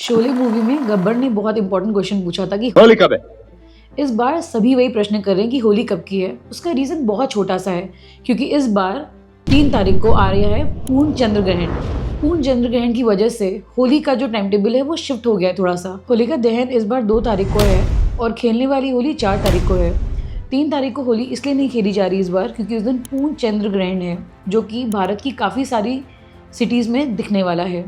Sholay movie में गब्बर ने बहुत इंपॉर्टेंट क्वेश्चन पूछा था कि होली कब है? इस बार सभी वही प्रश्न कर रहे हैं कि होली कब की है। उसका रीज़न बहुत छोटा सा है, क्योंकि इस बार 3 तारीख को आ रहा है पूर्ण चंद्र ग्रहण। पूर्ण चंद्र ग्रहण की वजह से होली का जो टाइम टेबल है वो शिफ्ट हो गया है थोड़ा सा। होली का दहन इस बार 2 तारीख को है और खेलने वाली होली 4 तारीख को है। 3 तारीख को होली इसलिए नहीं खेली जा रही इस बार क्योंकि उस दिन पूर्ण चंद्र ग्रहण है, जो कि भारत की काफ़ी सारी सिटीज़ में दिखने वाला है।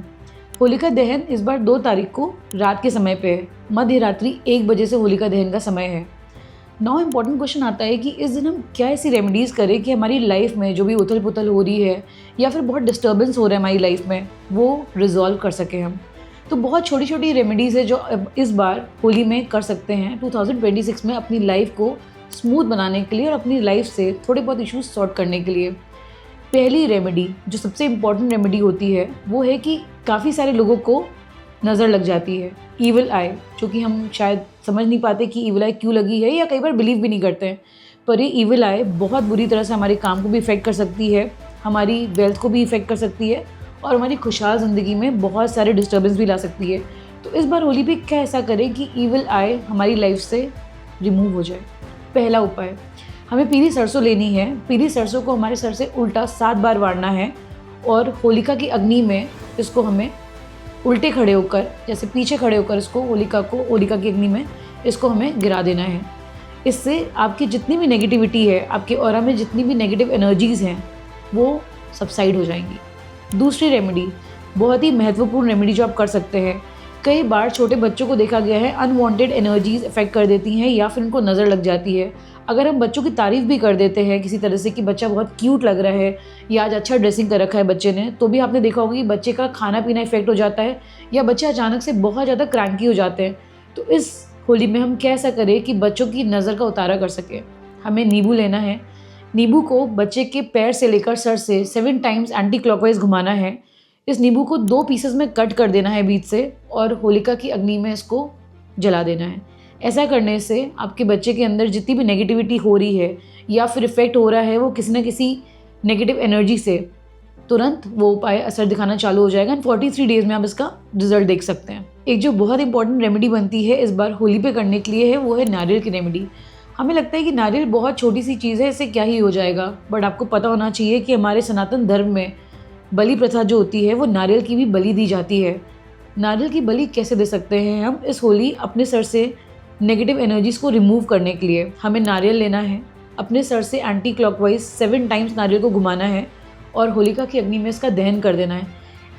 होलिका दहन इस बार 2 तारीख को रात के समय पे है। मध्य रात्रि 1 बजे से होलिका दहन का समय है। नाउ इम्पॉर्टेंट क्वेश्चन आता है कि इस दिन हम क्या ऐसी रेमेडीज़ करें कि हमारी लाइफ में जो भी उथल पुथल हो रही है या फिर बहुत डिस्टर्बेंस हो रहा है हमारी लाइफ में, वो रिजॉल्व कर सकें हम। तो बहुत छोटी छोटी रेमेडीज़ है जो अब इस बार होली में कर सकते हैं 2026 में अपनी लाइफ को स्मूथ बनाने के लिए और अपनी लाइफ से थोड़े बहुत इश्यूज सॉर्ट करने के लिए। पहली रेमेडी जो सबसे इम्पॉर्टेंट रेमेडी होती है वो है कि काफ़ी सारे लोगों को नज़र लग जाती है, ईविल आई, जो कि हम शायद समझ नहीं पाते कि ईविल आई क्यों लगी है या कई बार बिलीव भी नहीं करते हैं। पर ये ईविल आई बहुत बुरी तरह से हमारे काम को भी इफ़ेक्ट कर सकती है, हमारी वेल्थ को भी इफ़ेक्ट कर सकती है और हमारी खुशहाल ज़िंदगी में बहुत सारे डिस्टर्बेंस भी ला सकती है। तो इस बार होली पे क्या ऐसा करें कि ईविल आई हमारी लाइफ से रिमूव हो जाए। पहला उपाय, हमें पीली सरसों लेनी है। पीली सरसों को हमारे सर से उल्टा 7 बार वारना है और होलिका की अग्नि में इसको हमें उल्टे खड़े होकर, जैसे पीछे खड़े होकर इसको होलिका की अग्नि में इसको हमें गिरा देना है। इससे आपकी जितनी भी नेगेटिविटी है, आपके ऑरा में जितनी भी नेगेटिव एनर्जीज़ हैं, वो सबसाइड हो जाएंगी। दूसरी रेमेडी, बहुत ही महत्वपूर्ण रेमेडी जो आप कर सकते हैं। कई बार छोटे बच्चों को देखा गया है अनवांटेड एनर्जीज इफेक्ट कर देती हैं या फिर उनको नज़र लग जाती है। अगर हम बच्चों की तारीफ़ भी कर देते हैं किसी तरह से कि बच्चा बहुत क्यूट लग रहा है या आज अच्छा ड्रेसिंग कर रखा है बच्चे ने, तो भी आपने देखा होगा कि बच्चे का खाना पीना इफेक्ट हो जाता है या बच्चे अचानक से बहुत ज़्यादा क्रैंकी हो जाते हैं। तो इस होली में हम कैसा करें कि बच्चों की नज़र का उतारा कर सकें। हमें नींबू लेना है। नींबू को बच्चे के पैर से लेकर सर से 7 टाइम्स एंटी क्लॉकवाइज घुमाना है। इस नींबू को 2 पीसेस में कट कर देना है बीच से और होलिका की अग्नि में इसको जला देना है। ऐसा करने से आपके बच्चे के अंदर जितनी भी नेगेटिविटी हो रही है या फिर इफेक्ट हो रहा है वो किसी न किसी नेगेटिव एनर्जी से, तुरंत वो उपाय असर दिखाना चालू हो जाएगा। 43 डेज में आप इसका रिजल्ट देख सकते हैं। एक जो बहुत इंपॉर्टेंट रेमेडी बनती है इस बार होली पे करने के लिए है वो है नारियल की रेमेडी। हमें लगता है कि नारियल बहुत छोटी सी चीज़ है, इससे क्या ही हो जाएगा, बट आपको पता होना चाहिए कि हमारे सनातन धर्म में बलि प्रथा जो होती है वो नारियल की भी बलि दी जाती है। नारियल की बलि कैसे दे सकते हैं हम इस होली अपने सर से नेगेटिव एनर्जीज़ को रिमूव करने के लिए? हमें नारियल लेना है, अपने सर से एंटी क्लॉकवाइज 7 टाइम्स नारियल को घुमाना है और होलिका की अग्नि में इसका दहन कर देना है।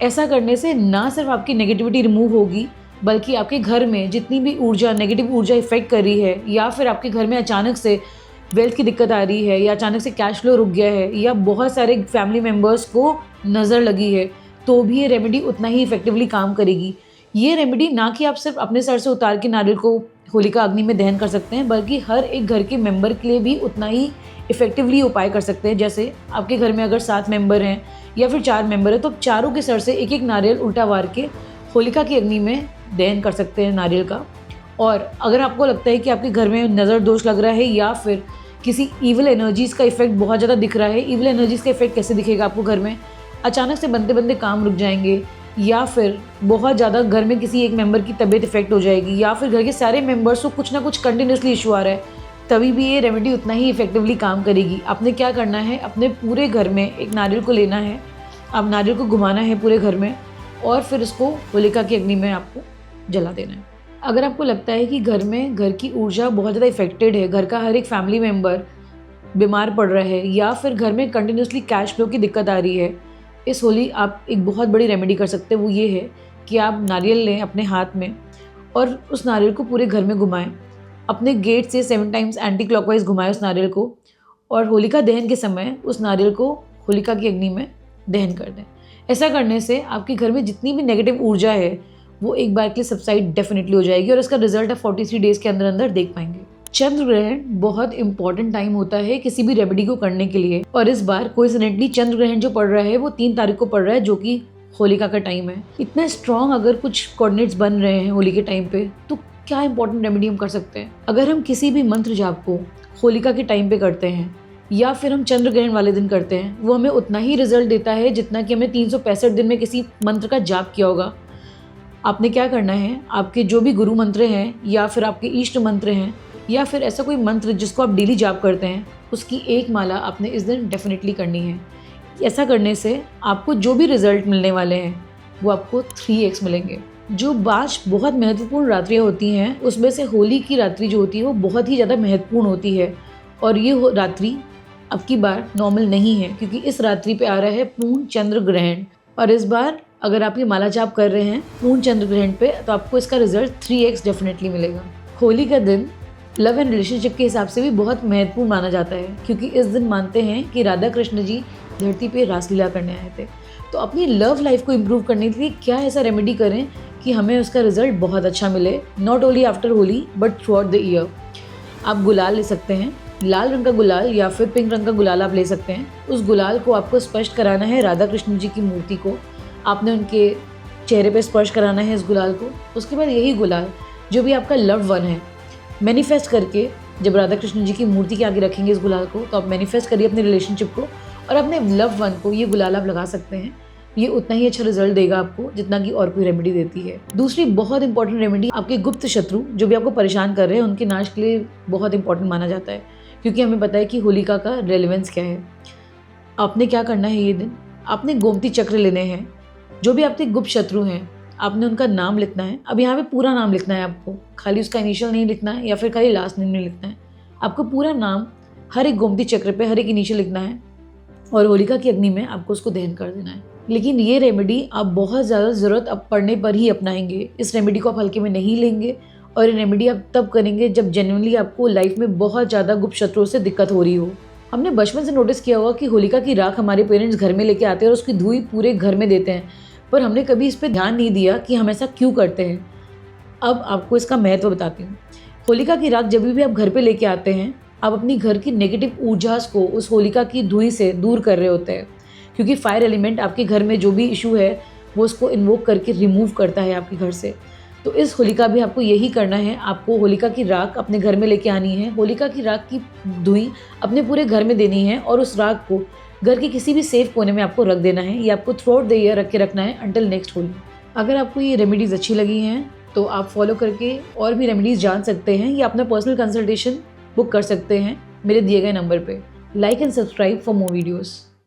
ऐसा करने से ना सिर्फ आपकी नेगेटिविटी रिमूव होगी, बल्कि आपके घर में जितनी भी ऊर्जा, नेगेटिव ऊर्जा इफेक्ट कर रही है या फिर आपके घर में अचानक से वेल्थ की दिक्कत आ रही है या अचानक से कैश फ्लो रुक गया है या बहुत सारे फैमिली मेम्बर्स को नज़र लगी है, तो भी ये रेमेडी उतना ही इफेक्टिवली काम करेगी। ये रेमेडी ना कि आप सिर्फ अपने सर से उतार के नारियल को होलिका अग्नि में दहन कर सकते हैं, बल्कि हर एक घर के मेंबर के लिए भी उतना ही इफेक्टिवली उपाय कर सकते हैं। जैसे आपके घर में अगर 7 मेंबर हैं या फिर 4 मेंबर हैं तो आप चारों के सर से एक एक नारियल उल्टा वार के होलिका की अग्नि में दहन कर सकते हैं नारियल का। और अगर आपको लगता है कि आपके घर में नज़र दोष लग रहा है या फिर किसी ईविल एनर्जीज़ का इफेक्ट बहुत ज़्यादा दिख रहा है, ईविल एनर्जीज़ का इफेक्ट कैसे दिखेगा आपको? घर में अचानक से बनते बनते काम रुक जाएंगे या फिर बहुत ज़्यादा घर में किसी एक मेंबर की तबीयत इफेक्ट हो जाएगी या फिर घर के सारे मेंबर्स को कुछ ना कुछ कंटिन्यूसली इशू आ रहा है, तभी भी ये रेमेडी उतना ही इफेक्टिवली काम करेगी। आपने क्या करना है, अपने पूरे घर में एक नारियल को लेना है, अब नारियल को घुमाना है पूरे घर में और फिर इसको होलिका की अग्नि में आपको जला देना है। अगर आपको लगता है कि घर में घर की ऊर्जा बहुत ज़्यादा इफेक्टेड है, घर का हर एक फैमिली मेम्बर बीमार पड़ रहा है या फिर घर में कंटिन्यूसली कैश फ्लो की दिक्कत आ रही है, इस होली आप एक बहुत बड़ी रेमेडी कर सकते हैं। वो ये है कि आप नारियल लें अपने हाथ में और उस नारियल को पूरे घर में घुमाएं। अपने गेट से 7 टाइम्स एंटी क्लॉकवाइज घुमाएं उस नारियल को और होलिका दहन के समय उस नारियल को होलिका की अग्नि में दहन कर दें। ऐसा करने से आपके घर में जितनी भी नेगेटिव ऊर्जा है वो एक बार के लिए सबसाइड डेफिनेटली हो जाएगी और इसका रिजल्ट आप 43 डेज़ के अंदर अंदर देख पाएंगे। चंद्र ग्रहण बहुत इंपॉर्टेंट टाइम होता है किसी भी रेमेडी को करने के लिए और इस बार कोइंसिडेंटली चंद्र ग्रहण जो पड़ रहा है वो 3 तारीख को पड़ रहा है, जो कि होलिका का टाइम है। इतना स्ट्रॉन्ग अगर कुछ कोऑर्डिनेट्स बन रहे हैं होली के टाइम पे, तो क्या इंपॉर्टेंट रेमेडी हम कर सकते हैं? अगर हम किसी भी मंत्र जाप को होलिका के टाइम पे करते हैं या फिर हम चंद्र ग्रहण वाले दिन करते हैं, वो हमें उतना ही रिजल्ट देता है जितना कि हमें 365 दिन में किसी मंत्र का जाप किया होगा। आपने क्या करना है, आपके जो भी गुरु मंत्र हैं या फिर आपके इष्ट मंत्र हैं या फिर ऐसा कोई मंत्र जिसको आप डेली जाप करते हैं, उसकी एक माला आपने इस दिन डेफिनेटली करनी है। ऐसा करने से आपको जो भी रिजल्ट मिलने वाले हैं वो आपको 3x मिलेंगे। जो 5 बहुत महत्वपूर्ण रात्रियाँ होती हैं, उसमें से होली की रात्रि जो होती है वो बहुत ही ज़्यादा महत्वपूर्ण होती है। और ये रात्रि अब की बार नॉर्मल नहीं है, क्योंकि इस रात्रि पे आ रहा है पूर्ण चंद्र ग्रहण। और इस बार अगर आप ये माला जाप कर रहे हैं पूर्ण चंद्र ग्रहण पे, तो आपको इसका रिजल्ट 3x डेफिनेटली मिलेगा। होली का दिन लव एंड रिलेशनशिप के हिसाब से भी बहुत महत्वपूर्ण माना जाता है, क्योंकि इस दिन मानते हैं कि राधा कृष्ण जी धरती पे रासलीला करने आए थे। तो अपनी लव लाइफ को इम्प्रूव करने के लिए क्या ऐसा रेमेडी करें कि हमें उसका रिजल्ट बहुत अच्छा मिले, not only after Holi but through out the year. आप गुलाल ले सकते हैं, लाल रंग का गुलाल या फिर पिंक रंग का गुलाल आप ले सकते हैं। उस गुलाल को आपको स्पर्श कराना है राधा कृष्ण जी की मूर्ति को, आपने उनके चेहरे पे स्पर्श कराना है इस गुलाल को। उसके बाद यही गुलाल जो भी आपका लव्ड वन है, मैनिफेस्ट करके जब राधा कृष्ण जी की मूर्ति के आगे रखेंगे इस गुलाल को, तो आप मैनिफेस्ट करिए अपने रिलेशनशिप को और अपने लव्ड वन को ये गुलाल आप लगा सकते हैं। ये उतना ही अच्छा रिजल्ट देगा आपको जितना कि और कोई रेमेडी देती है। दूसरी बहुत इंपॉर्टेंट रेमेडी, आपके गुप्त शत्रु जो भी आपको परेशान कर रहे हैं उनके नाश के लिए बहुत इंपॉर्टेंट माना जाता है, क्योंकि हमें पता है कि होलिका का रेलेवेंस क्या है। आपने क्या करना है, ये दिन आपने गोमती चक्र लेने हैं। जो भी आपके गुप्त शत्रु हैं आपने उनका नाम लिखना है। अब यहाँ पे पूरा नाम लिखना है आपको, खाली उसका इनिशियल नहीं लिखना है या फिर खाली लास्ट नेम नहीं लिखना है। आपको पूरा नाम हर एक गोमती चक्र पे हर एक इनिशियल लिखना है और होलिका की अग्नि में आपको उसको दहन कर देना है। लेकिन ये रेमेडी आप बहुत ज़्यादा ज़रूरत अब पड़ने पर ही अपनाएंगे। इस रेमेडी को आप हल्के में नहीं लेंगे और ये रेमेडी आप तब करेंगे जब जेन्युइनली आपको लाइफ में बहुत ज़्यादा गुप्त शत्रुओं से दिक्कत हो रही हो। हमने बचपन से नोटिस किया होगा कि होलिका की राख हमारे पेरेंट्स घर में लेके आते हैं और उसकी धुई पूरे घर में देते हैं, पर हमने कभी इस पर ध्यान नहीं दिया कि हम ऐसा क्यों करते हैं। अब आपको इसका महत्व बताती हूँ। होलिका की राख जब भी आप घर पे लेके आते हैं, आप अपनी घर की नेगेटिव ऊर्जा को उस होलिका की धुई से दूर कर रहे होते हैं, क्योंकि फायर एलिमेंट आपके घर में जो भी इशू है वो उसको इन्वोक करके रिमूव करता है आपके घर से। तो इस होलिका भी आपको यही करना है। आपको होलिका की राख अपने घर में लेके आनी है, होलिका की राख की धुई अपने पूरे घर में देनी है और उस राख को घर के किसी भी सेफ कोने में आपको रख देना है। ये आपको थ्रू आउट द ईयर रख के रखना है अंटिल नेक्स्ट होली। अगर आपको ये रेमेडीज़ अच्छी लगी हैं तो आप फॉलो करके और भी रेमेडीज़ जान सकते हैं या अपना पर्सनल कंसल्टेशन बुक कर सकते हैं मेरे दिए गए नंबर पे। Like and subscribe for more videos.